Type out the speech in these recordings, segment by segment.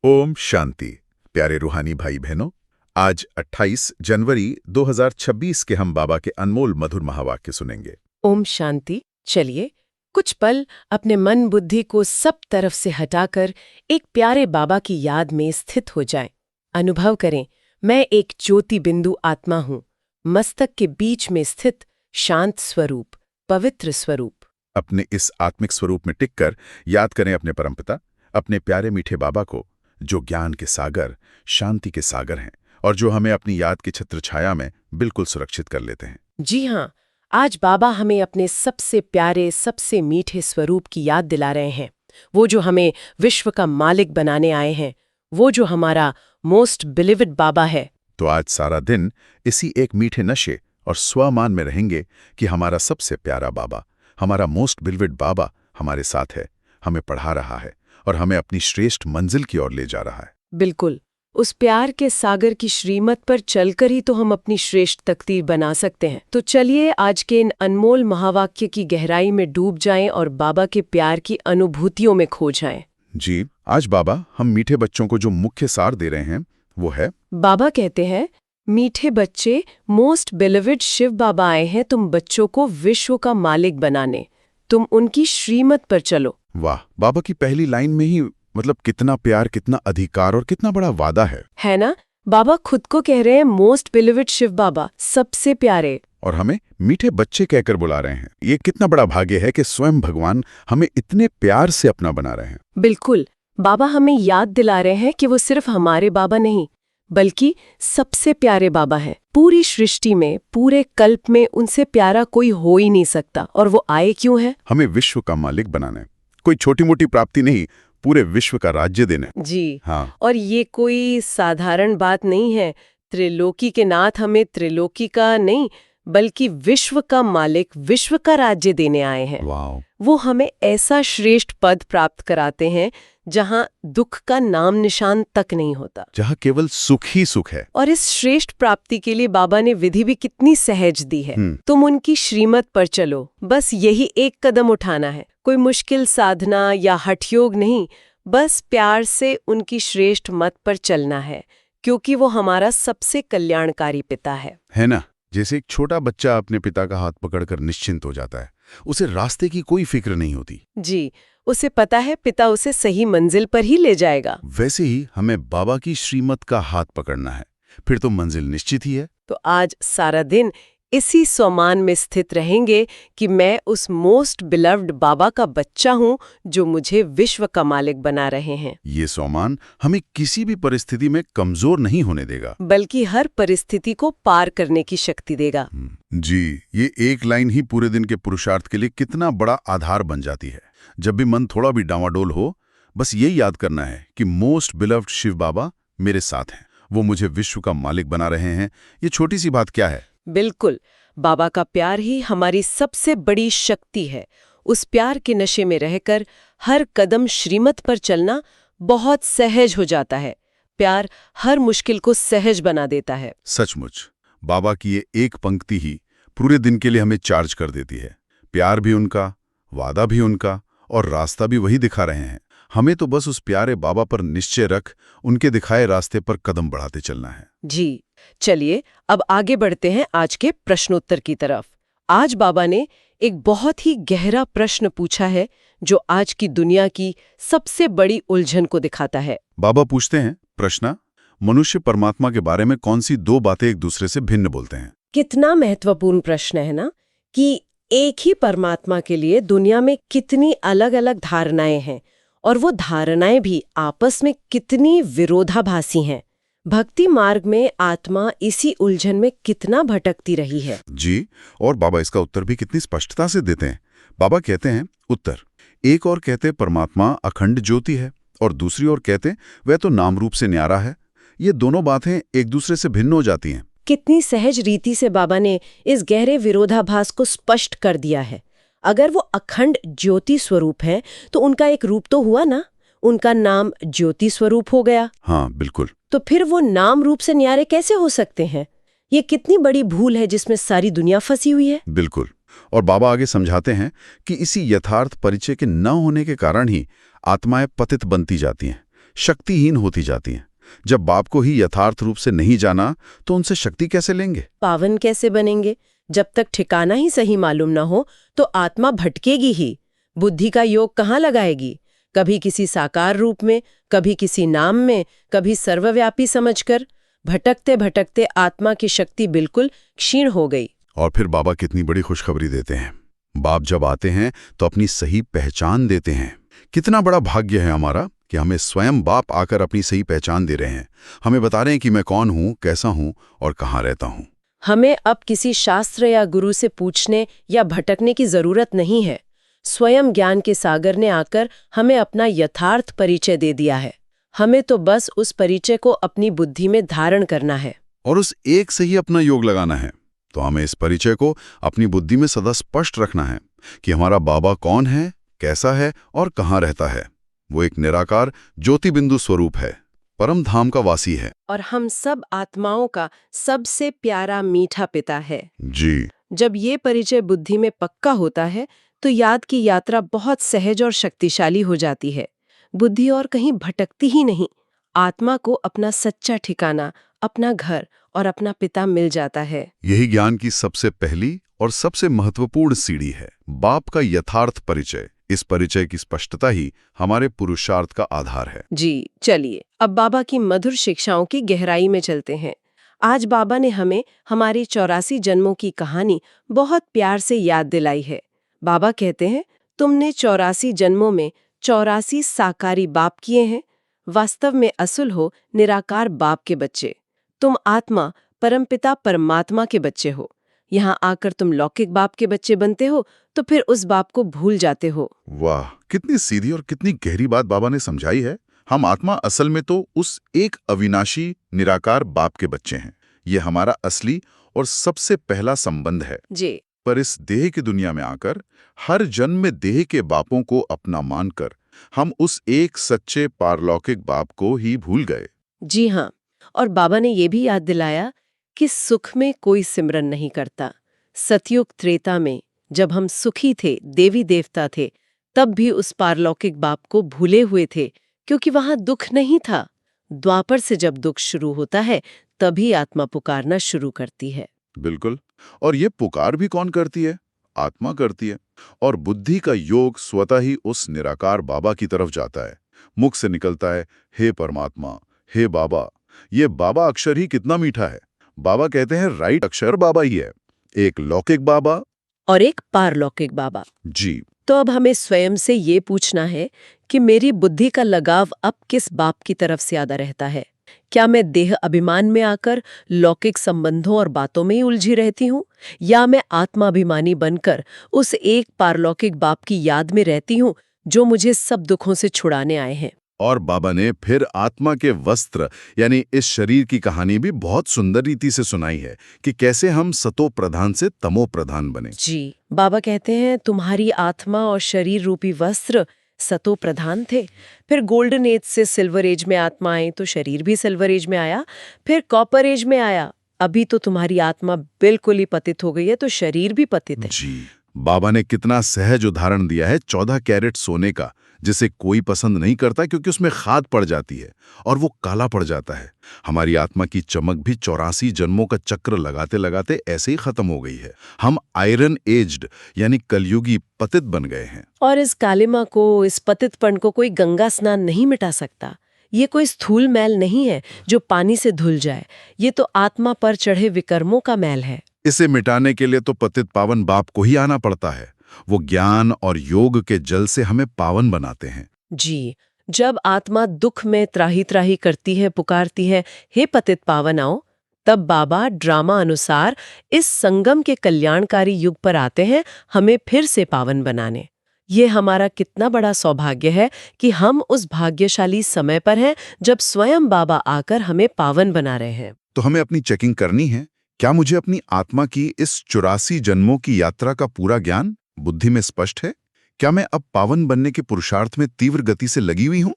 ओम शांति। प्यारे रूहानी भाई बहनों, आज 28 जनवरी 2026 के हम बाबा के अनमोल मधुर महावाक्य सुनेंगे। ओम शांति। चलिए कुछ पल अपने मन बुद्धि को सब तरफ से हटाकर एक प्यारे बाबा की याद में स्थित हो जाएं। अनुभव करें, मैं एक ज्योति बिंदु आत्मा हूँ, मस्तक के बीच में स्थित शांत स्वरूप, पवित्र स्वरूप। अपने इस आत्मिक स्वरूप में टिककर याद करें अपने परमपिता, अपने प्यारे मीठे बाबा को, जो ज्ञान के सागर, शांति के सागर हैं और जो हमें अपनी याद की छत्र छाया में बिल्कुल सुरक्षित कर लेते हैं। जी हाँ, आज बाबा हमें अपने सबसे प्यारे, सबसे मीठे स्वरूप की याद दिला रहे हैं। वो जो हमें विश्व का मालिक बनाने आए हैं, वो जो हमारा मोस्ट बिलीव्ड बाबा है। तो आज सारा दिन इसी एक मीठे नशे और स्वमान में रहेंगे कि हमारा सबसे प्यारा बाबा, हमारा मोस्ट बिलीव्ड बाबा हमारे साथ है, हमें पढ़ा रहा है और हमें अपनी श्रेष्ठ मंजिल की ओर ले जा रहा है। बिल्कुल, उस प्यार के सागर की श्रीमत पर चलकर ही तो हम अपनी श्रेष्ठ तकदीर बना सकते हैं। तो चलिए आज के इन अनमोल महावाक्य की गहराई में डूब जाएं और बाबा के प्यार की अनुभूतियों में खो जाएं। जी, आज बाबा हम मीठे बच्चों को जो मुख्य सार दे रहे हैं वो है, बाबा कहते हैं, मीठे बच्चे, मोस्ट बिलीव्ड शिव बाबा आए हैं तुम बच्चों को विश्व का मालिक बनाने, तुम उनकी श्रीमत पर चलो। वाह, बाबा की पहली लाइन में ही मतलब कितना प्यार, कितना अधिकार और कितना बड़ा वादा है ना? बाबा खुद को कह रहे हैं मोस्ट बिलीव्ड शिव बाबा, सबसे प्यारे, और हमें मीठे बच्चे कहकर बुला रहे हैं। ये कितना बड़ा भाग्य है कि स्वयं भगवान हमें इतने प्यार से अपना बना रहे हैं। बिल्कुल, बाबा हमें याद दिला रहे हैं कि वो सिर्फ हमारे बाबा नहीं, बल्कि सबसे प्यारे बाबा है। पूरी सृष्टि में, पूरे कल्प में उनसे प्यारा कोई हो ही नहीं सकता। और वो आए क्यों है? हमें विश्व का मालिक बनाने, कोई छोटी मोटी प्राप्ति नहीं, पूरे विश्व का राज्य देने। जी हाँ, और ये कोई साधारण बात नहीं है। त्रिलोकी के नाथ हमें त्रिलोकी का नहीं, बल्कि विश्व का मालिक, विश्व का राज्य देने आए हैं। वाह, वो हमें ऐसा श्रेष्ठ पद प्राप्त कराते हैं जहां दुख का नाम निशान तक नहीं होता, जहाँ केवल सुख ही सुख है। और इस श्रेष्ठ प्राप्ति के लिए बाबा ने विधि भी कितनी सहज दी है। तुम उनकी श्रीमत पर चलो, बस यही एक कदम उठाना है। कोई मुश्किल साधना या हठयोग नहीं, बस प्यार से उनकी श्रेष्ठ मत पर चलना है, क्योंकि वो हमारा सबसे कल्याणकारी पिता है ना? जैसे एक छोटा बच्चा अपने पिता का हाथ पकड़कर निश्चिंत हो जाता है, उसे रास्ते की कोई फिक्र नहीं होती। जी, उसे पता है पिता उसे सही मंजिल पर ही ले जाएगा। वैसे ही हमें बाबा की श्रीमत का हाथ पकड़ना है, फिर तो मंजिल निश्चित ही है। तो आज सारा दिन इसी स्वमान में स्थित रहेंगे कि मैं उस मोस्ट बिलव्ड बाबा का बच्चा हूँ जो मुझे विश्व का मालिक बना रहे हैं। ये स्वमान हमें किसी भी परिस्थिति में कमजोर नहीं होने देगा, बल्कि हर परिस्थिति को पार करने की शक्ति देगा। जी, ये एक लाइन ही पूरे दिन के पुरुषार्थ के लिए कितना बड़ा आधार बन जाती है। जब भी मन थोड़ा भी डावाडोल हो, बस यही याद करना है कि मोस्ट बिलव्ड शिव बाबा मेरे साथ हैं, वो मुझे विश्व का मालिक बना रहे हैं। ये छोटी सी बात क्या है? बिल्कुल, बाबा का प्यार ही हमारी सबसे बड़ी शक्ति है। उस प्यार के नशे में रहकर हर कदम श्रीमत पर चलना बहुत सहज हो जाता है। प्यार हर मुश्किल को सहज बना देता है। सचमुच, बाबा की ये एक पंक्ति ही पूरे दिन के लिए हमें चार्ज कर देती है। प्यार भी उनका, वादा भी उनका और रास्ता भी वही दिखा रहे हैं। हमें तो बस उस प्यारे बाबा पर निश्चय रख उनके दिखाए रास्ते पर कदम बढ़ाते चलना है। जी, चलिए अब आगे बढ़ते हैं आज के प्रश्नोत्तर की तरफ। आज बाबा ने एक बहुत ही गहरा प्रश्न पूछा है जो आज की दुनिया की सबसे बड़ी उलझन को दिखाता है। बाबा पूछते हैं, प्रश्न, मनुष्य परमात्मा के बारे में कौन सी दो बातें एक दूसरे से भिन्न बोलते हैं? कितना महत्वपूर्ण प्रश्न है ना, कि एक ही परमात्मा के लिए दुनिया में कितनी अलग अलग धारणाएं हैं, और वो धारणाएं भी आपस में कितनी विरोधाभासी हैं। भक्ति मार्ग में आत्मा इसी उलझन में कितना भटकती रही है। जी, और बाबा इसका उत्तर भी कितनी स्पष्टता से देते हैं। बाबा कहते हैं, उत्तर, एक और कहते परमात्मा अखंड ज्योति है और दूसरी ओर कहते वह तो नाम रूप से न्यारा है। ये दोनों बातें एक दूसरे से भिन्न हो जाती हैं। कितनी सहज रीति से बाबा ने इस गहरे विरोधाभास को स्पष्ट कर दिया है। अगर वो अखंड ज्योति स्वरूप हैं, तो उनका एक रूप तो हुआ ना, उनका नाम ज्योति स्वरूप हो गया। हाँ, बिल्कुल। तो फिर वो नाम रूप से न्यारे कैसे हो सकते हैं? ये कितनी बड़ी भूल है जिसमें सारी दुनिया फंसी हुई है। बिल्कुल, और बाबा आगे समझाते हैं कि इसी यथार्थ परिचय के न होने के कारण ही आत्माएं पतित बनती जाती हैं, शक्तिहीन होती जाती हैं। जब बाप को ही यथार्थ रूप से नहीं जाना तो उनसे शक्ति कैसे लेंगे? पावन कैसे बनेंगे? जब तक ठिकाना ही सही मालूम ना हो तो आत्मा भटकेगी ही। बुद्धि का योग कहाँ लगाएगी? कभी किसी साकार रूप में, कभी किसी नाम में, कभी सर्वव्यापी समझकर। भटकते भटकते आत्मा की शक्ति बिल्कुल क्षीण हो गई। और फिर बाबा कितनी बड़ी खुशखबरी देते हैं। बाप जब आते हैं तो अपनी सही पहचान देते हैं। कितना बड़ा भाग्य है हमारा कि हमें स्वयं बाप आकर अपनी सही पहचान दे रहे हैं। हमें बता रहे हैं कि मैं कौन हूँ, कैसा हूँ और कहाँ रहता हूँ। हमें अब किसी शास्त्र या गुरु से पूछने या भटकने की जरूरत नहीं है। स्वयं ज्ञान के सागर ने आकर हमें अपना यथार्थ परिचय दे दिया है। हमें तो बस उस परिचय को अपनी बुद्धि में धारण करना है और उस एक से ही अपना योग लगाना है। तो हमें इस परिचय को अपनी बुद्धि में सदा स्पष्ट रखना है कि हमारा बाबा कौन है, कैसा है और कहाँ रहता है। वो एक निराकार ज्योति बिंदु स्वरूप है, परम धाम का वासी है और हम सब आत्माओं का सबसे प्यारा मीठा पिता है जी। जब ये परिचय बुद्धि में पक्का होता है तो याद की यात्रा बहुत सहज और शक्तिशाली हो जाती है। बुद्धि और कहीं भटकती ही नहीं। आत्मा को अपना सच्चा ठिकाना, अपना घर और अपना पिता मिल जाता है। यही ज्ञान की सबसे पहली और सबसे महत्वपूर्ण सीढ़ी है, बाप का यथार्थ परिचय। इस परिचय की स्पष्टता ही हमारे पुरुषार्थ का आधार है। जी, चलिए अब बाबा की मधुर शिक्षाओं की गहराई में चलते हैं। आज बाबा ने हमें हमारी 84 जन्मों की कहानी बहुत प्यार से याद दिलाई है। बाबा कहते हैं, तुमने 84 जन्मों में 84 साकारी बाप किए हैं। वास्तव में असुल हो निराकार बाप के बच्चे। तुम आत्मा परमपिता परमात्मा के बच्चे हो। यहाँ आकर तुम लौकिक बाप के बच्चे बनते हो तो फिर उस बाप को भूल जाते हो। वाह, कितनी सीधी और कितनी गहरी बात बाबा ने समझाई है। हम आत्मा असल में तो उस एक अविनाशी निराकार बाप के बच्चे हैं। ये हमारा असली और सबसे पहला संबंध है जी। पर इस देह की दुनिया में आकर हर जन्म में देह के बापों को अपना मानकर हम उस एक सच्चे पारलौकिक बाप को ही भूल गए। जी हाँ, और बाबा ने ये भी याद दिलाया कि सुख में कोई सिमरन नहीं करता। सतयुग त्रेता में जब हम सुखी थे, देवी देवता थे, तब भी उस पारलौकिक बाप को भूले हुए थे क्योंकि वहां दुख नहीं था। द्वापर से जब दुख शुरू होता है तभी आत्मा पुकारना शुरू करती है। बिल्कुल। और ये पुकार भी कौन करती है? आत्मा करती है। और बुद्धि का योग स्वतः ही उस निराकार बाबा की तरफ जाता है। मुख से निकलता है, हे परमात्मा, हे बाबा। ये बाबा अक्षर ही कितना मीठा है। बाबा कहते हैं राइट अक्षर बाबा ही है, एक लौकिक बाबा और एक पारलौकिक बाबा। जी। तो अब हमें स्वयं से ये पूछना है कि मेरी बुद्धि का लगाव अब किस बाप की तरफ से ज्यादा रहता है? क्या मैं देह अभिमान में आकर लौकिक संबंधों और बातों में ही उलझी रहती हूँ, या मैं आत्माभिमानी बनकर उस एक पारलौकिक बाप की याद में रहती हूँ जो मुझे सब दुखों से छुड़ाने आए हैं? और बाबा ने फिर आत्मा के वस्त्र यानी इस शरीर की कहानी भी बहुत सुंदर रीति से सुनाई है कि कैसे हम सतो प्रधान से तमो प्रधान बने। जी, बाबा कहते हैं तुम्हारी आत्मा और शरीर रूपी वस्त्र सतो प्रधान थे, फिर गोल्डन एज से सिल्वर एज में आत्मा आई तो शरीर भी सिल्वर एज में आया, फिर कॉपर एज में आया, अभी तो तुम्हारी आत्मा बिल्कुल ही पतित हो गई है तो शरीर भी पतित है। जी, बाबा ने कितना सहज उदाहरण दिया है 14 कैरेट सोने का, जिसे कोई पसंद नहीं करता क्योंकि उसमें खाद पड़ जाती है और वो काला पड़ जाता है। हमारी आत्मा की चमक भी 84 जन्मों का चक्र लगाते लगाते ऐसे ही खत्म हो गई है। हम आयरन एज्ड यानी कलयुगी पतित बन गए हैं। और इस कालिमा को, इस पतितपन को कोई गंगा स्नान नहीं मिटा सकता। ये कोई स्थूल मैल नहीं है जो पानी से धुल जाए। ये तो आत्मा पर चढ़े विकर्मों का मैल है। इसे मिटाने के लिए तो पतित पावन बाप को ही आना पड़ता है। वो ज्ञान और योग के जल से हमें पावन बनाते हैं। जी, जब आत्मा दुख में त्राही त्राही करती है, पुकारती है, हे पतित पावन आओ, तब बाबा ड्रामा अनुसार इस संगम के कल्याणकारी युग पर आते हैं हमें फिर से पावन बनाने। ये हमारा कितना बड़ा सौभाग्य है कि हम उस भाग्यशाली समय पर हैं जब स्वयं बाबा आकर हमें पावन बना रहे हैं। तो हमें अपनी चेकिंग करनी है। क्या मुझे अपनी आत्मा की इस 84 जन्मों की यात्रा का पूरा ज्ञान बुद्धि में स्पष्ट है? क्या मैं अब पावन बनने के पुरुषार्थ में तीव्र गति से लगी हुई हूँ?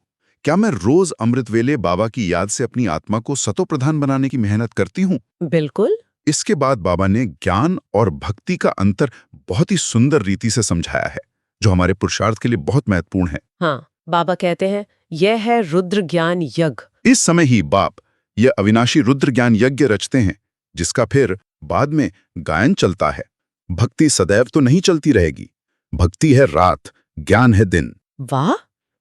क्या मैं रोज अमृत वेले बाबा की याद से अपनी आत्मा को सतो प्रधान बनाने की मेहनत करती हूँ? बिल्कुल। इसके बाद बाबा ने ज्ञान और भक्ति का अंतर बहुत ही सुंदर रीति से समझाया है, जो हमारे पुरुषार्थ के लिए बहुत महत्वपूर्ण है। हाँ, बाबा कहते हैं यह है रुद्र ज्ञान यज्ञ। इस समय ही बाप यह अविनाशी रुद्र ज्ञान यज्ञ रचते हैं, जिसका फिर बाद में गायन चलता है। भक्ति सदैव तो नहीं चलती रहेगी। भक्ति है रात, ज्ञान है दिन। वाह,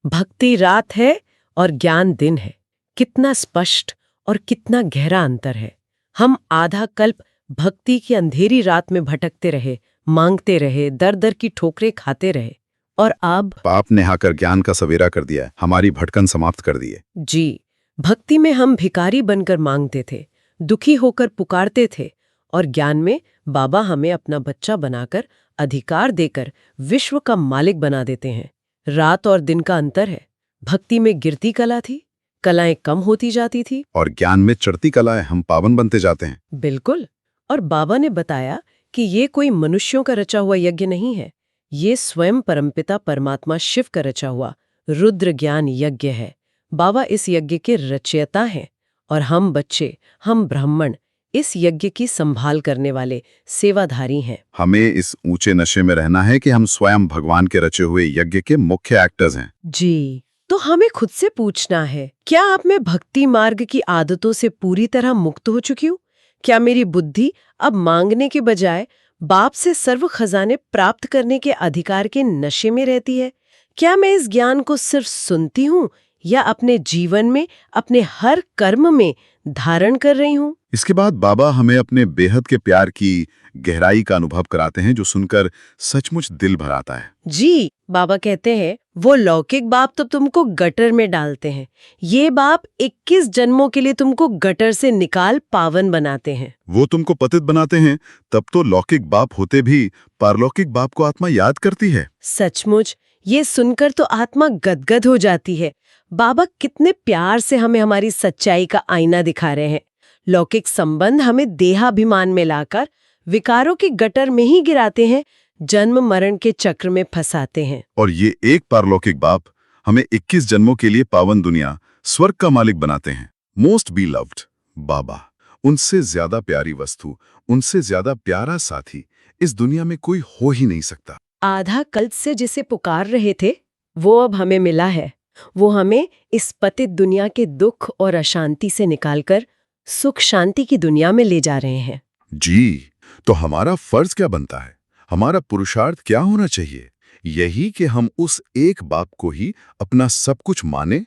भक्ति रात है और ज्ञान दिन है। कितना स्पष्ट और कितना गहरा अंतर है। हम आधा कल्प भक्ति की अंधेरी रात में भटकते रहे, मांगते रहे, दर दर की ठोकरें खाते रहे, और अब बाप ने आकर ज्ञान का सवेरा कर दिया है, हमारी भटकन समाप्त कर दी है। जी, भक्ति में हम भिखारी बनकर मांगते थे, दुखी होकर पुकारते थे, और ज्ञान में बाबा हमें अपना बच्चा बनाकर, अधिकार देकर विश्व का मालिक बना देते हैं। रात और दिन का अंतर है। भक्ति में गिरती कला थी, कलाएं कम होती जाती थी, और ज्ञान में चढ़ती कलाएं, हम पावन बनते जाते हैं। बिल्कुल। और बाबा ने बताया कि ये कोई मनुष्यों का रचा हुआ यज्ञ नहीं है, ये स्वयं परमपिता परमात्मा शिव का रचा हुआ रुद्र ज्ञान यज्ञ है। बाबा इस यज्ञ के रचयिता हैं, और हम बच्चे, हम ब्राह्मण इस यज्ञ की संभाल करने वाले सेवाधारी हैं। हमें इस ऊंचे नशे में रहना है कि हम स्वयं भगवान के रचे हुए यज्ञ के मुख्य एक्टर्स हैं। जी, तो हमें खुद से पूछना है, क्या आप मैं भक्ति मार्ग की आदतों से पूरी तरह मुक्त हो चुकी हूँ? क्या मेरी बुद्धि अब मांगने के बजाय बाप से सर्व खजाने प्राप्त करने के अधिकार के नशे में रहती है? क्या मैं इस ज्ञान को सिर्फ सुनती हूँ या अपने जीवन में, अपने हर कर्म में धारण कर रही हूँ? इसके बाद बाबा हमें अपने बेहद के प्यार की गहराई का अनुभव कराते हैं, जो सुनकर सचमुच दिल भर आता है। जी, बाबा कहते हैं वो लौकिक बाप तो तुमको गटर में डालते हैं, ये बाप 21 जन्मों के लिए तुमको गटर से निकाल पावन बनाते हैं। वो तुमको पतित बनाते हैं, तब तो लौकिक बाप होते भी पारलौकिक बाप को आत्मा याद करती है। सचमुच, ये सुनकर तो आत्मा गदगद हो जाती है। बाबा कितने प्यार से हमें हमारी सच्चाई का आईना दिखा रहे हैं। लौकिक संबंध हमें देहाभिमान में लाकर विकारों के गटर में ही गिराते हैं, जन्म मरण के चक्र में फंसाते हैं। और ये एक पारलौकिक बाप हमें 21 जन्मों के लिए पावन दुनिया, स्वर्ग का मालिक बनाते हैं। मोस्ट बी लव्ड बाबा, उनसे ज्यादा प्यारी वस्तु, उनसे ज्यादा प्यारा साथी इस दुनिया में कोई हो ही नहीं सकता। आधा कल्प से जिसे पुकार रहे थे, वो अब हमें मिला है। वो हमें इस पतित दुनिया के दुख और अशांति से निकालकर सुख शांति की दुनिया में ले जा रहे हैं। जी, तो हमारा फर्ज क्या बनता है? हमारा पुरुषार्थ क्या होना चाहिए? यही कि हम उस एक बाप को ही अपना सब कुछ माने,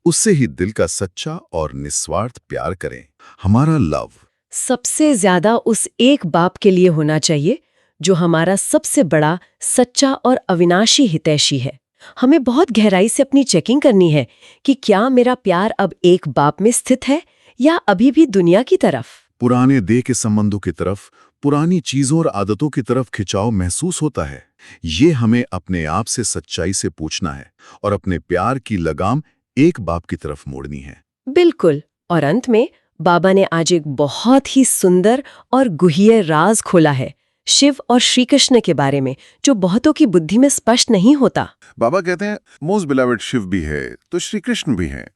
उससे ही दिल का सच्चा और निस्वार्थ प्यार करें। हमारा लव सबसे ज्यादा उस एक बाप के लिए होना चाहिए जो हमारा सबसे बड़ा, सच्चा और अविनाशी हितैषी है। हमें बहुत गहराई से अपनी चेकिंग करनी है कि क्या मेरा प्यार अब एक बाप में स्थित है या अभी भी दुनिया की तरफ, पुराने देह के संबंधों की तरफ, पुरानी चीजों और आदतों की तरफ खिंचाव महसूस होता है। ये हमें अपने आप से सच्चाई से पूछना है और अपने प्यार की लगाम एक बाप की तरफ मोड़नी है। बिल्कुल। और अंत में बाबा ने आज एक बहुत ही सुंदर और गुह्य राज खोला है शिव और श्री कृष्ण के बारे में, जो बहुतों की बुद्धि में स्पष्ट नहीं होता। बाबा कहते हैं मोस्ट बिलवड शिव भी है तो श्री कृष्ण भी है,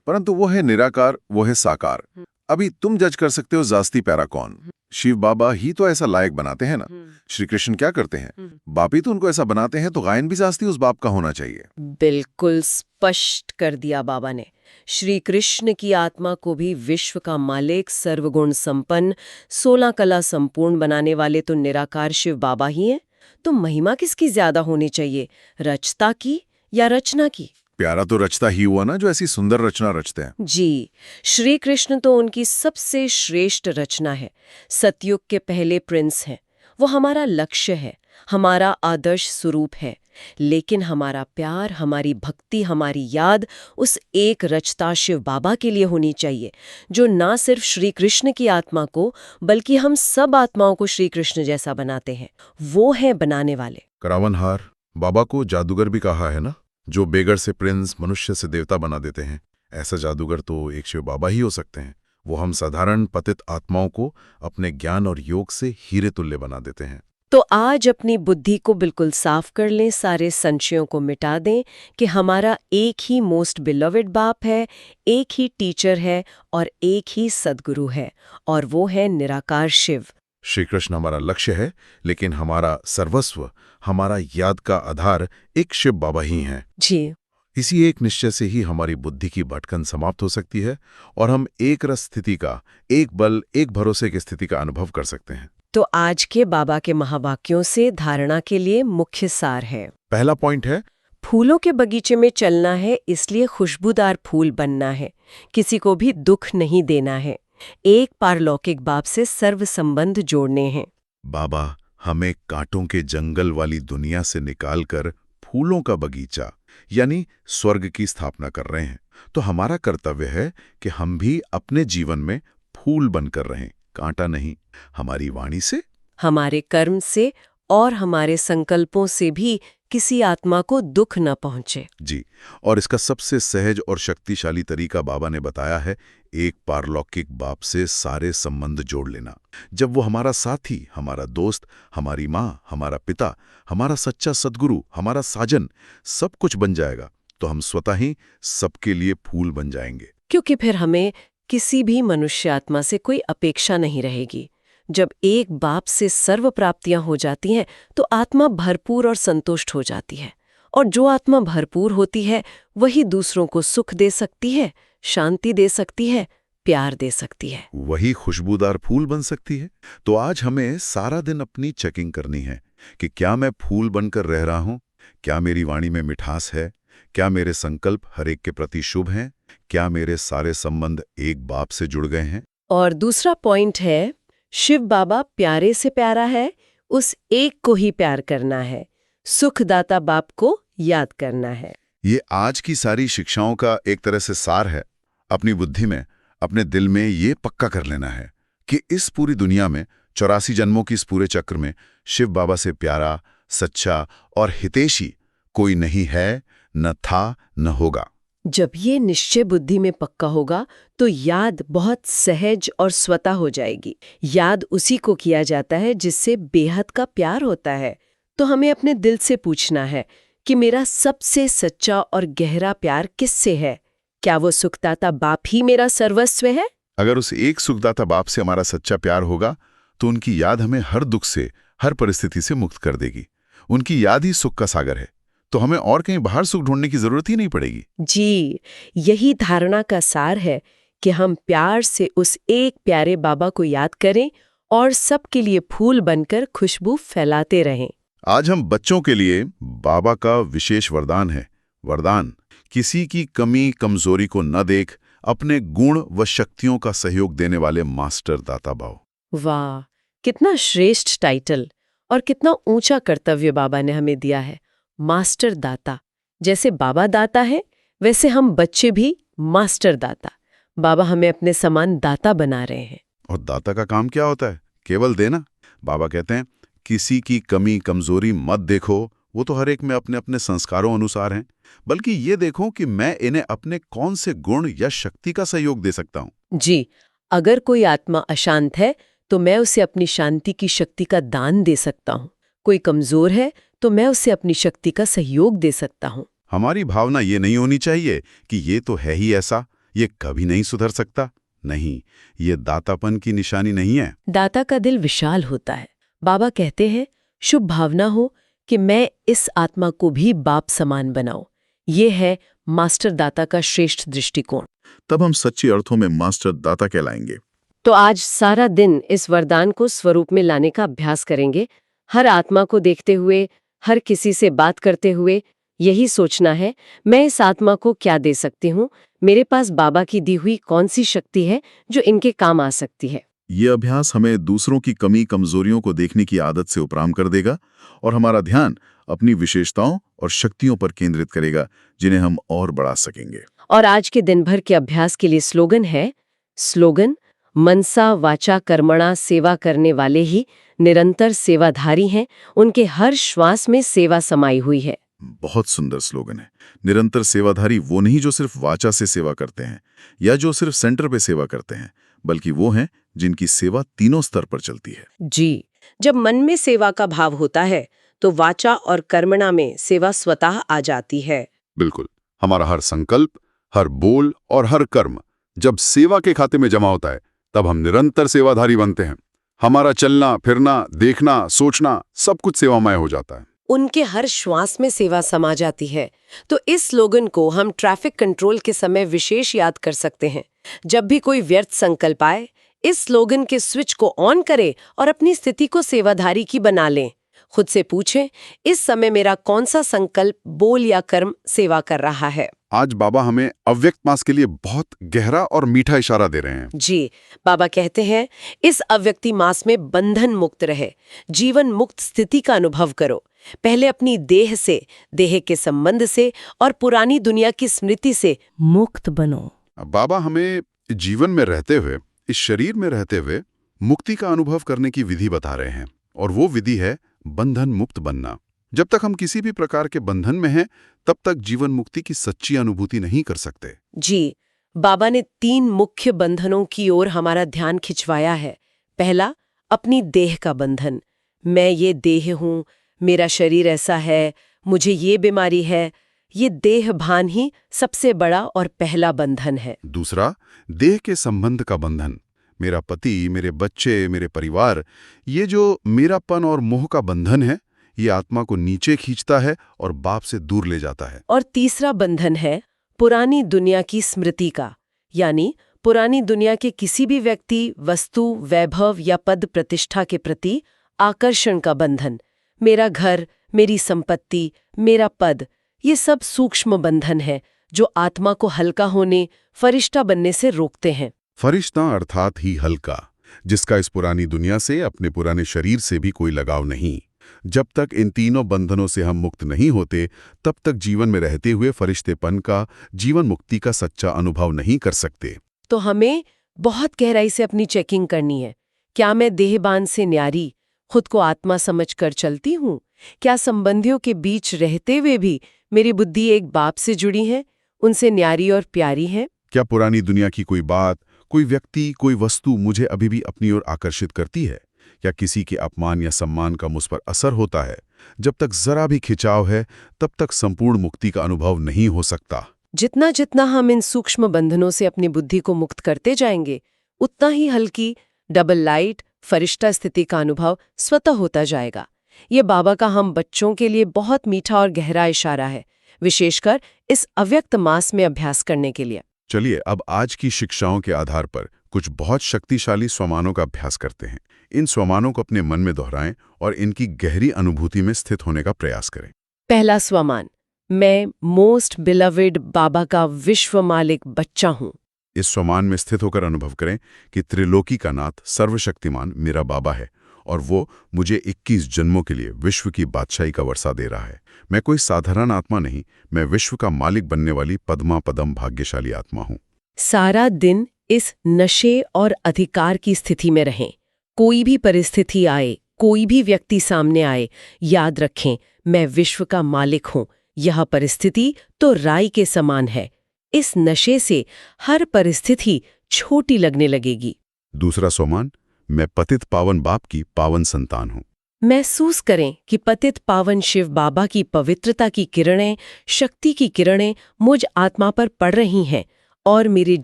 परंतु वो है निराकार, वो है साकार। अभी तुम जज कर सकते हो जास्ती प्यारा कौन। शिव बाबा ही तो ऐसा लायक बनाते हैं ना। श्री कृष्ण क्या करते हैं? बाप ही तो उनको ऐसा बनाते हैं, तो गायन भी जास्ती उस बाप का होना चाहिए। बिल्कुल स्पष्ट कर दिया बाबा ने। श्री कृष्ण की आत्मा को भी विश्व का मालिक, सर्वगुण संपन्न, 16 कला संपूर्ण बनाने वाले तो निराकार शिव बाबा ही हैं। तो महिमा किसकी ज्यादा होनी चाहिए, रचता की या रचना की? प्यारा तो रचता ही हुआ ना, जो ऐसी सुंदर रचना रचते हैं। जी, श्री कृष्ण तो उनकी सबसे श्रेष्ठ रचना है। सतयुग के पहले प्रिंस हैं। वो हमारा लक्ष्य है, हमारा आदर्श स्वरूप है। लेकिन हमारा प्यार, हमारी भक्ति, हमारी याद उस एक रचता शिव बाबा के लिए होनी चाहिए, जो ना सिर्फ श्री कृष्ण की आत्मा को बल्कि हम सब आत्माओं को श्री कृष्ण जैसा बनाते हैं। वो है बनाने वाले। करावनहार बाबा को जादूगर भी कहा है ना, जो बेगर से प्रिंस, मनुष्य से देवता बना देते हैं। ऐसा जादूगर तो एक शिव बाबा ही हो सकते हैं। वो हम साधारण पतित आत्माओं को अपने ज्ञान और योग से हीरे तुल्य बना देते हैं। तो आज अपनी बुद्धि को बिल्कुल साफ कर लें, सारे संशयों को मिटा दें कि हमारा एक ही मोस्ट बिलवड बाप है, एक ही टीचर है और एक ही सद्गुरु है, और वो है निराकार शिव। श्री कृष्ण हमारा लक्ष्य है, लेकिन हमारा सर्वस्व, हमारा याद का आधार एक शिव बाबा ही हैं। जी, इसी एक निश्चय से ही हमारी बुद्धि की भटकन समाप्त हो सकती है और हम एक रस स्थिति का, एक बल, एक भरोसे की स्थिति का अनुभव कर सकते हैं। तो आज के बाबा के महावाक्यों से धारणा के लिए मुख्य सार है। पहला पॉइंट है, फूलों के बगीचे में चलना है, इसलिए खुशबूदार फूल बनना है, किसी को भी दुख नहीं देना है, एक पारलौकिक बाप से सर्व संबंध जोड़ने हैं। बाबा हमें कांटों के जंगल वाली दुनिया से निकालकर फूलों का बगीचा यानी स्वर्ग की स्थापना कर रहे हैं। तो हमारा कर्तव्य है कि हम भी अपने जीवन में फूल बनकर रहें, कांटा नहीं। हमारी वाणी से, हमारे कर्म से और हमारे संकल्पों से भी किसी आत्मा को दुख न पहुंचे। जी, और इसका सबसे सहज और शक्तिशाली तरीका बाबा ने बताया है, एक पारलौकिक बाप से सारे संबंध जोड़ लेना। जब वो हमारा साथी, हमारा दोस्त, हमारी माँ, हमारा पिता, हमारा सच्चा सद्गुरु, हमारा साजन सब कुछ बन जाएगा, तो हम स्वतः ही सबके लिए फूल बन जाएंगे। क्योंकि फिर हमें किसी भी मनुष्य आत्मा से कोई अपेक्षा नहीं रहेगी। जब एक बाप से सर्व प्राप्तियां हो जाती हैं तो आत्मा भरपूर और संतुष्ट हो जाती है, और जो आत्मा भरपूर होती है वही दूसरों को सुख दे सकती है, शांति दे सकती है, प्यार दे सकती है, वही खुशबूदार फूल बन सकती है। तो आज हमें सारा दिन अपनी चेकिंग करनी है कि क्या मैं फूल बनकर रह रहा हूं, क्या मेरी वाणी में मिठास है, क्या मेरे संकल्प हर एक के प्रति शुभ हैं, क्या मेरे सारे संबंध एक बाप से जुड़ गए हैं। और दूसरा पॉइंट है, शिव बाबा प्यारे से प्यारा है, उस एक को ही प्यार करना है, सुखदाता बाप को याद करना है। ये आज की सारी शिक्षाओं का एक तरह से सार है। अपनी बुद्धि में, अपने दिल में ये पक्का कर लेना है कि इस पूरी दुनिया में 84 जन्मों की इस पूरे चक्र में शिव बाबा से प्यारा, सच्चा और हितैषी कोई नहीं है, न था, न होगा। जब ये निश्चय बुद्धि में पक्का होगा तो याद बहुत सहज और स्वतः हो जाएगी। याद उसी को किया जाता है जिससे बेहद का प्यार होता है। तो हमें अपने दिल से पूछना है कि मेरा सबसे सच्चा और गहरा प्यार किससे है? क्या वो सुखदाता बाप ही मेरा सर्वस्व है? अगर उस एक सुखदाता बाप से हमारा सच्चा प्यार होगा तो उनकी याद हमें हर दुख से, हर परिस्थिति से मुक्त कर देगी। उनकी याद ही सुख का सागर है, तो हमें और कहीं बाहर सुख ढूंढने की जरूरत ही नहीं पड़ेगी। जी, यही धारणा का सार है कि हम प्यार से उस एक प्यारे बाबा को याद करें और सबके लिए फूल बनकर खुशबू फैलाते रहें। आज हम बच्चों के लिए बाबा का विशेष वरदान है। वरदान, किसी की कमी कमजोरी को न देख अपने गुण व शक्तियों का सहयोग देने वाले मास्टर दाता भाव। वाह, कितना श्रेष्ठ टाइटल और कितना ऊंचा कर्तव्य बाबा ने हमें दिया है। मास्टर दाता, जैसे बाबा दाता है वैसे हम बच्चे भी मास्टर दाता। बाबा हमें अपने समान दाता बना रहे हैं। और दाता का काम क्या होता है? केवल देना। बाबा कहते हैं, किसी की कमी कमजोरी मत देखो, वो तो हर एक में अपने अपने संस्कारों अनुसार हैं, बल्कि ये देखो कि मैं इन्हें अपने कौन से गुण या शक्ति का सहयोग दे सकता हूं। जी, अगर कोई आत्मा अशांत है तो मैं उसे अपनी शांति की शक्ति का दान दे सकता हूँ। कोई कमजोर है तो मैं उसे अपनी शक्ति का सहयोग दे सकता हूँ। हमारी भावना ये नहीं होनी चाहिए कि ये तो है ही ऐसा, ये कभी नहीं सुधर सकता। नहीं, ये दातापन की निशानी नहीं है। दाता का दिल विशाल होता है। बाबा कहते हैं, शुभ भावना हो कि मैं इस आत्मा को भी बाप समान बनाऊं। ये है मास्टर दाता का श्रेष्ठ दृष्टिकोण। तब हम सच्चे अर्थों में मास्टर दाता कहलाएंगे। तो आज सारा दिन इस वरदान को स्वरूप में लाने का अभ्यास करेंगे। हर आत्मा को देखते हुए, हर किसी से बात करते हुए यही सोचना है, मैं इस आत्मा को क्या दे सकती हूँ? मेरे पास बाबा की दी हुई कौन सी शक्ति है जो इनके काम आ सकती है? ये अभ्यास हमें दूसरों की कमी कमजोरियों को देखने की आदत से उपराम कर देगा और हमारा ध्यान अपनी विशेषताओं और शक्तियों पर केंद्रित करेगा, जिन्हें हम और बढ़ा सकेंगे। और आज के दिन भर के अभ्यास के लिए स्लोगन है, स्लोगन, मनसा वाचा कर्मणा सेवा करने वाले ही निरंतर सेवाधारी हैं, उनके हर श्वास में सेवा समाई हुई है। बहुत सुंदर स्लोगन है। निरंतर सेवाधारी वो नहीं जो सिर्फ वाचा से सेवा करते हैं या जो सिर्फ सेंटर पे सेवा करते हैं, बल्कि वो हैं जिनकी सेवा तीनों स्तर पर चलती है। जी, जब मन में सेवा का भाव होता है तो वाचा और कर्मणा में सेवा स्वतः आ जाती है। बिल्कुल, हमारा हर संकल्प, हर बोल और हर कर्म जब सेवा के खाते में जमा होता है, तब हम निरंतर सेवाधारी बनते हैं। हमारा चलना फिरना, देखना, सोचना सब कुछ सेवामय हो जाता है। उनके हर श्वास में सेवा समा जाती है। तो इस स्लोगन को हम ट्रैफिक कंट्रोल के समय विशेष याद कर सकते हैं। जब भी कोई व्यर्थ संकल्प आए, इस स्लोगन के स्विच को ऑन करें और अपनी स्थिति को सेवाधारी की बना लें। खुद से पूछें, इस समय मेरा कौन सा संकल्प, बोल या कर्म सेवा कर रहा है। आज बाबा हमें अव्यक्त मास के लिए बहुत गहरा और मीठा इशारा दे रहे हैं। जी, बाबा कहते हैं, इस अव्यक्ति मास में बंधन मुक्त रहे, जीवन मुक्त स्थिति का अनुभव करो। पहले अपनी देह से, देह के संबंध से और पुरानी दुनिया की स्मृति से मुक्त बनो। बाबा हमें जीवन में रहते हुए, इस शरीर में रहते हुए मुक्ति का अनुभव करने की विधि बता रहे हैं, और वो विधि है बंधन मुक्त बनना। जब तक हम किसी भी प्रकार के बंधन में हैं, तब तक जीवन मुक्ति की सच्ची अनुभूति नहीं कर सकते। जी, बाबा ने 3 मुख्य बंधनों की ओर हमारा ध्यान खिंचवाया है। पहला, अपनी देह का बंधन। मैं ये देह हूँ, मेरा शरीर ऐसा है, मुझे ये बीमारी है। ये देह भान ही सबसे बड़ा और पहला बंधन है। दूसरा, देह के संबंध का बंधन। मेरा पति, मेरे बच्चे, मेरे परिवार, ये जो मेरापन और मोह का बंधन है, ये आत्मा को नीचे खींचता है और बाप से दूर ले जाता है। और तीसरा बंधन है पुरानी दुनिया की स्मृति का, यानी पुरानी दुनिया के किसी भी व्यक्ति, वस्तु, वैभव या पद प्रतिष्ठा के प्रति आकर्षण का बंधन। मेरा घर, मेरी संपत्ति, मेरा पद, ये सब सूक्ष्म बंधन है जो आत्मा को हल्का होने, फरिश्ता बनने से रोकते हैं। फरिश्ता अर्थात ही हल्का, जिसका इस पुरानी दुनिया से, अपने पुराने शरीर से भी कोई लगाव नहीं। जब तक इन तीनों बंधनों से हम मुक्त नहीं होते, तब तक जीवन में रहते हुए फरिश्तेपन का, जीवन मुक्ति का सच्चा अनुभव नहीं कर सकते। तो हमें बहुत गहराई से अपनी चेकिंग करनी है। क्या मैं देहबान से न्यारी, खुद को आत्मा समझकर चलती हूँ? क्या संबंधियों के बीच रहते हुए भी मेरी बुद्धि एक बाप से जुड़ी है, उनसे न्यारी और प्यारी है? क्या पुरानी दुनिया की कोई बात, कोई व्यक्ति, कोई वस्तु मुझे अभी भी अपनी ओर आकर्षित करती है? या किसी के अपमान या सम्मान का मुझ पर असर होता है? जब तक जरा भी खिंचाव है, तब तक संपूर्ण मुक्ति का अनुभव नहीं हो सकता। जितना जितना हम इन सूक्ष्म बंधनों से अपनी बुद्धि को मुक्त करते जाएंगे, उतना ही हल्की, डबल लाइट, फरिश्ता स्थिति का अनुभव स्वतः होता जाएगा। ये बाबा का हम बच्चों के लिए बहुत मीठा और गहरा इशारा है, विशेषकर इस अव्यक्त मास में अभ्यास करने के लिए। चलिए अब आज की शिक्षाओं के आधार पर कुछ बहुत शक्तिशाली स्वमानों का अभ्यास करते हैं। इन स्वमानों को अपने मन में दोहराएं और इनकी गहरी अनुभूति में स्थित होने का प्रयास करें। पहला स्वमान, मैं मोस्ट बिलवेड बाबा का विश्व मालिक बच्चा हूँ। इस स्वमान में स्थित होकर अनुभव करें कि त्रिलोकी का नाथ, सर्वशक्तिमान मेरा बाबा है और वो मुझे 21 जन्मों के लिए विश्व की बादशाही का वर्षा दे रहा है। मैं कोई साधारण आत्मा नहीं, मैं विश्व का मालिक बनने वाली पद्मा पदम भाग्यशाली आत्मा हूँ। सारा दिन इस नशे और अधिकार की स्थिति में रहें। कोई भी परिस्थिति आए, कोई भी व्यक्ति सामने आए, याद रखें, मैं विश्व का मालिक हूँ। यह परिस्थिति तो राई के समान है। इस नशे से हर परिस्थिति छोटी लगने लगेगी। दूसरा स्वमान, मैं पतित पावन बाप की पावन संतान हूँ। महसूस करें कि पतित पावन शिव बाबा की पवित्रता की किरणें, शक्ति की किरणें मुझ आत्मा पर पड़ रही हैं और मेरे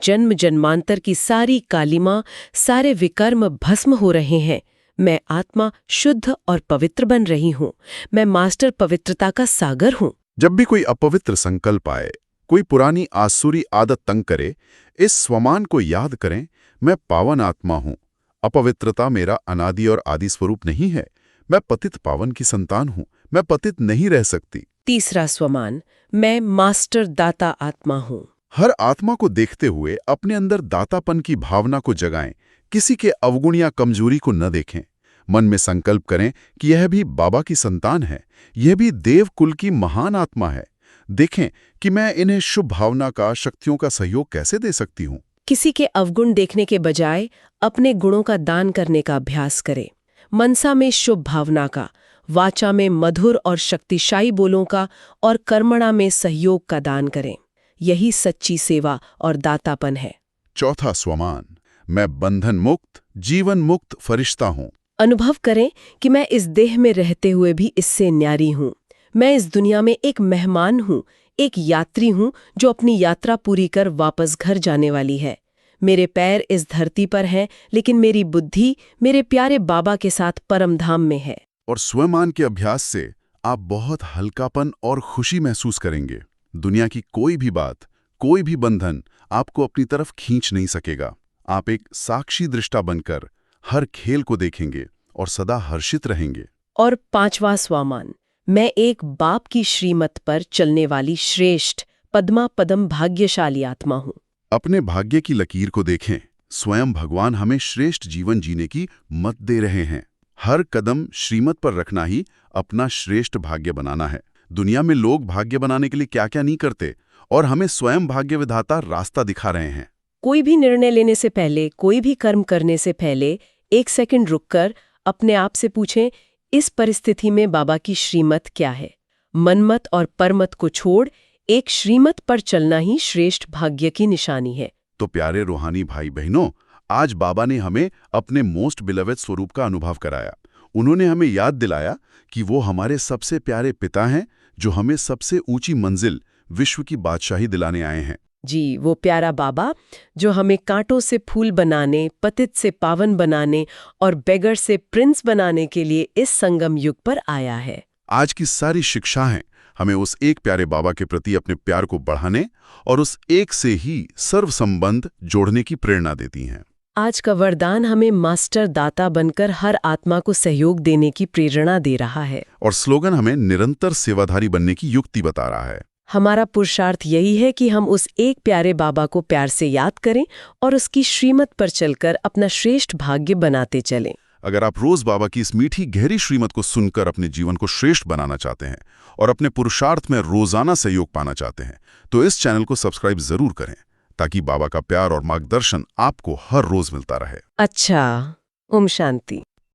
जन्म जन्मांतर की सारी कालिमा, सारे विकर्म भस्म हो रहे हैं। मैं आत्मा शुद्ध और पवित्र बन रही हूँ। मैं मास्टर पवित्रता का सागर हूँ। जब भी कोई अपवित्र संकल्प आए, कोई पुरानी आसुरी आदत तंग करे, इस स्वमान को याद करें, मैं पावन आत्मा हूँ। अपवित्रता मेरा अनादि और आदि स्वरूप नहीं है। मैं पतित पावन की संतान हूँ। मैं पतित नहीं रह सकती। तीसरा स्वमान, मैं मास्टर दाता आत्मा हूँ। हर आत्मा को देखते हुए अपने अंदर दातापन की भावना को जगाएं। किसी के अवगुण या कमजोरी को न देखें। मन में संकल्प करें कि यह भी बाबा की संतान है, यह भी देव कुल की महान आत्मा है। देखें कि मैं इन्हें शुभ भावना का, शक्तियों का सहयोग कैसे दे सकती हूँ। किसी के अवगुण देखने के बजाय अपने गुणों का दान करने का अभ्यास करें। मनसा में शुभ भावना का, वाचा में मधुर और शक्तिशाली बोलों का और कर्मणा में सहयोग का दान करें। यही सच्ची सेवा और दातापन है। चौथा स्वमान, मैं बंधन मुक्त, जीवन मुक्त फरिश्ता हूँ। अनुभव करें कि मैं इस देह में रहते हुए भी इससे न्यारी हूँ। मैं इस दुनिया में एक मेहमान हूँ, एक यात्री हूँ जो अपनी यात्रा पूरी कर वापस घर जाने वाली है। मेरे पैर इस धरती पर हैं, लेकिन मेरी बुद्धि मेरे प्यारे बाबा के साथ परम धाम में है। और स्वमान के अभ्यास से आप बहुत हल्कापन और खुशी महसूस करेंगे। दुनिया की कोई भी बात, कोई भी बंधन आपको अपनी तरफ खींच नहीं सकेगा। आप एक साक्षी दृष्टा बनकर हर खेल को देखेंगे और सदा हर्षित रहेंगे। और 5वां स्वमान, मैं एक बाप की श्रीमत पर चलने वाली श्रेष्ठ पद्मा पदम भाग्यशाली आत्मा हूँ। अपने भाग्य की लकीर को देखें। स्वयं भगवान हमें श्रेष्ठ जीवन जीने की मत दे रहे हैं। हर कदम श्रीमत पर रखना ही अपना श्रेष्ठ भाग्य बनाना है। दुनिया में लोग भाग्य बनाने के लिए क्या क्या नहीं करते, और हमें स्वयं भाग्य विधाता रास्ता दिखा रहे हैं। कोई भी निर्णय लेने से पहले, कोई भी कर्म करने से पहले 1 सेकंड रुककर अपने आप से पूछें, इस परिस्थिति में बाबा की श्रीमत क्या है? मनमत और परमत को छोड़ एक श्रीमत पर चलना ही श्रेष्ठ भाग्य की निशानी है। तो प्यारे रूहानी भाई बहनों, आज बाबा ने हमें अपने मोस्ट बिलवेड स्वरूप का अनुभव कराया। उन्होंने हमें याद दिलाया कि वो हमारे सबसे प्यारे पिता हैं, जो हमें सबसे ऊंची मंजिल, विश्व की बादशाही दिलाने आए हैं। जी, वो प्यारा बाबा जो हमें कांटों से फूल बनाने, पतित से पावन बनाने और बेगर से प्रिंस बनाने के लिए इस संगम युग पर आया है। आज की सारी शिक्षाएं हमें उस एक प्यारे बाबा के प्रति अपने प्यार को बढ़ाने और उस एक से ही सर्व संबंध जोड़ने की प्रेरणा देती हैं। आज का वरदान हमें मास्टर दाता बनकर हर आत्मा को सहयोग देने की प्रेरणा दे रहा है। और स्लोगन हमें निरंतर सेवाधारी बनने की युक्ति बता रहा है। हमारा पुरुषार्थ यही है कि हम उस एक प्यारे बाबा को प्यार से याद करें और उसकी श्रीमत पर चलकर अपना श्रेष्ठ भाग्य बनाते चलें। अगर आप रोज बाबा की इस मीठी गहरी श्रीमत को सुनकर अपने जीवन को श्रेष्ठ बनाना चाहते हैं और अपने पुरुषार्थ में रोजाना सहयोग पाना चाहते हैं, तो इस चैनल को सब्सक्राइब जरूर करें, ताकि बाबा का प्यार और मार्गदर्शन आपको हर रोज मिलता रहे। अच्छा, ओम शांति।